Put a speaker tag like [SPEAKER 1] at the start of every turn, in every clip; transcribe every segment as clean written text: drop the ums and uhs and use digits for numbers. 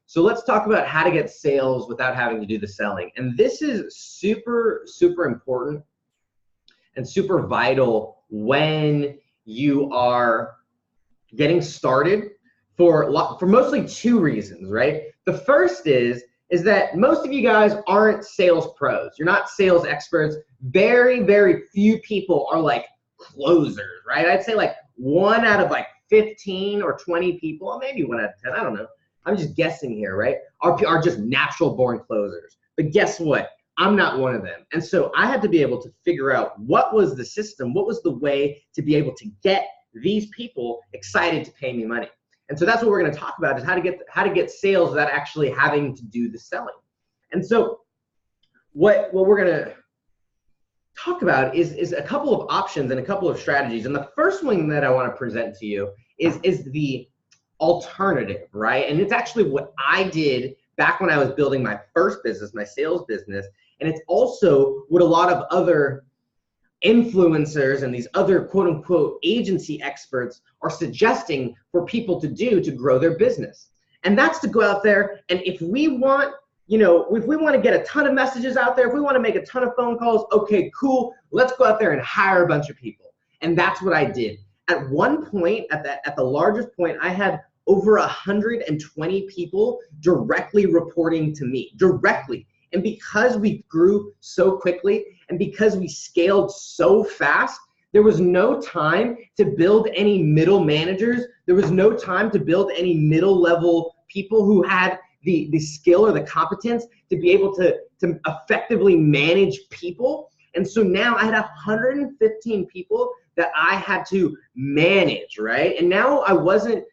[SPEAKER 1] So let's talk about how to get sales without having to do the selling. And this is super, super important and super vital when you are getting started for mostly two reasons, right? The first is that most of you guys aren't sales pros. You're not sales experts. Very, very few people are like closers, right? I'd say like 1 out of like 15 or 20 people, or maybe 1 out of 10, I don't know. I'm just guessing here, right? Are just natural born closers. But guess what? I'm not one of them. And so I had to be able to figure out what was the system, what was the way to be able to get these people excited to pay me money. And so that's what we're going to talk about, is how to get sales without actually having to do the selling. And so what we're going to talk about is a couple of options and a couple of strategies. And the first one that I want to present to you is the alternative, right? And it's actually what I did back when I was building my first business, my sales business. And it's also what a lot of other influencers and these other quote unquote agency experts are suggesting for people to do to grow their business. And that's to go out there, and if we want to get a ton of messages out there, if we want to make a ton of phone calls, okay, cool, let's go out there and hire a bunch of people. And that's what I did. At one point, at the largest point, I had over 120 people directly reporting to me, directly. And because we grew so quickly and because we scaled so fast, there was no time to build any middle managers. There was no time to build any middle level people who had the skill or the competence to be able to effectively manage people. And so now I had 115 people that I had to manage, right? And now I wasn't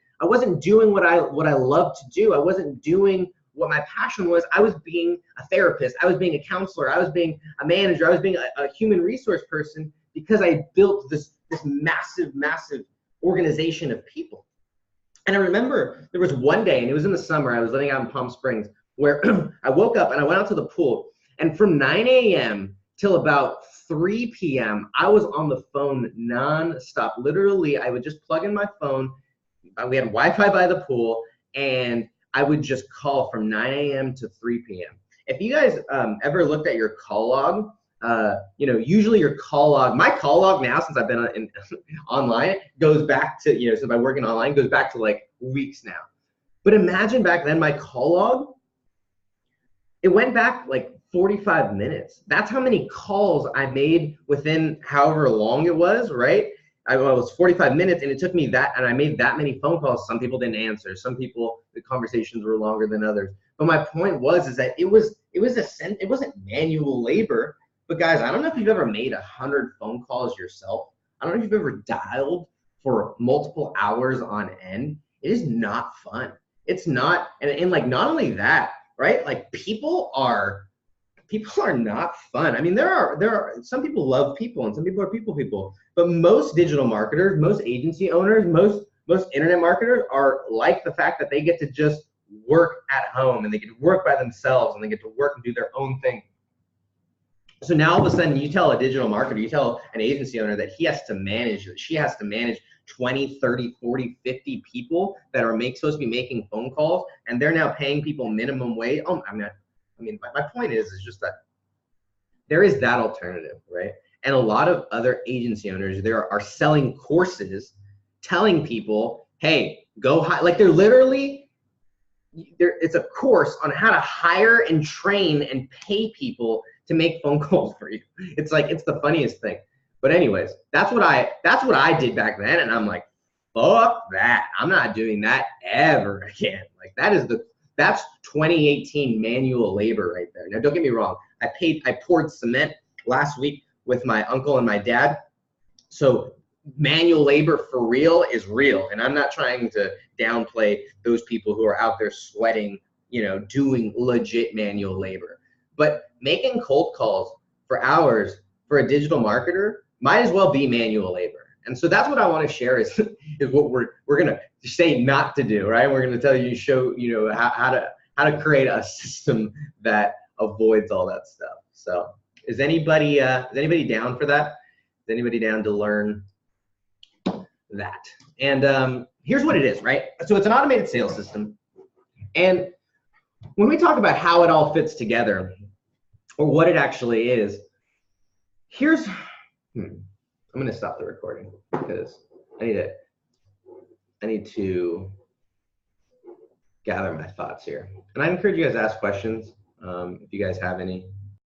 [SPEAKER 1] doing what I love to do. I wasn't doing what my passion was. I was being a therapist. I was being a counselor. I was being a manager. I was being a human resource person because I built this massive, massive organization of people. And I remember there was one day, and it was in the summer, I was living out in Palm Springs, where I woke up and I went out to the pool, and from 9 a.m. till about 3 p.m., I was on the phone nonstop. Literally, I would just plug in my phone. We had Wi-Fi by the pool, and I would just call from 9 a.m. to 3 p.m. If you guys ever looked at your call log, usually your call log, my call log now, since I've been online, goes back to, since I'm working online, goes back to like weeks now. But imagine back then, my call log, it went back like 45 minutes. That's how many calls I made within however long it was, right? It was 45 minutes, and it took me that, and I made that many phone calls. Some people didn't answer. Some people, the conversations were longer than others. But my point was that it wasn't manual labor. But guys, I don't know if you've ever made 100 phone calls yourself. I don't know if you've ever dialed for multiple hours on end. It is not fun. It's not, and like not only that, right? Like people are not fun. I mean, there are some people love people and some people are people, but most digital marketers, most agency owners, most internet marketers are like the fact that they get to just work at home and they get to work by themselves and they get to work and do their own thing. So now all of a sudden you tell a digital marketer, you tell an agency owner that she has to manage 20, 30, 40, 50 people that are supposed to be making phone calls, and they're now paying people minimum wage. My point is just that there is that alternative, right? And a lot of other agency owners are selling courses telling people, hey, go hire, like it's a course on how to hire and train and pay people to make phone calls for you. It's the funniest thing. But anyways, that's what I did back then, and I'm like, fuck that. I'm not doing that ever again. Like that's 2018 manual labor right there. Now don't get me wrong. I poured cement last week with my uncle and my dad. So manual labor for real is real. And I'm not trying to downplay those people who are out there sweating, doing legit manual labor. But making cold calls for hours for a digital marketer might as well be manual labor. And so that's what I want to share is what we're gonna say not to do, right? We're gonna tell you, how to create a system that avoids all that stuff. So is anybody down for that? Is anybody down to learn that? And here's what it is, right? So it's an automated sales system. And when we talk about how it all fits together, or what it actually is, here's, I'm gonna stop the recording because I need to gather my thoughts here. And I encourage you guys to ask questions if you guys have any.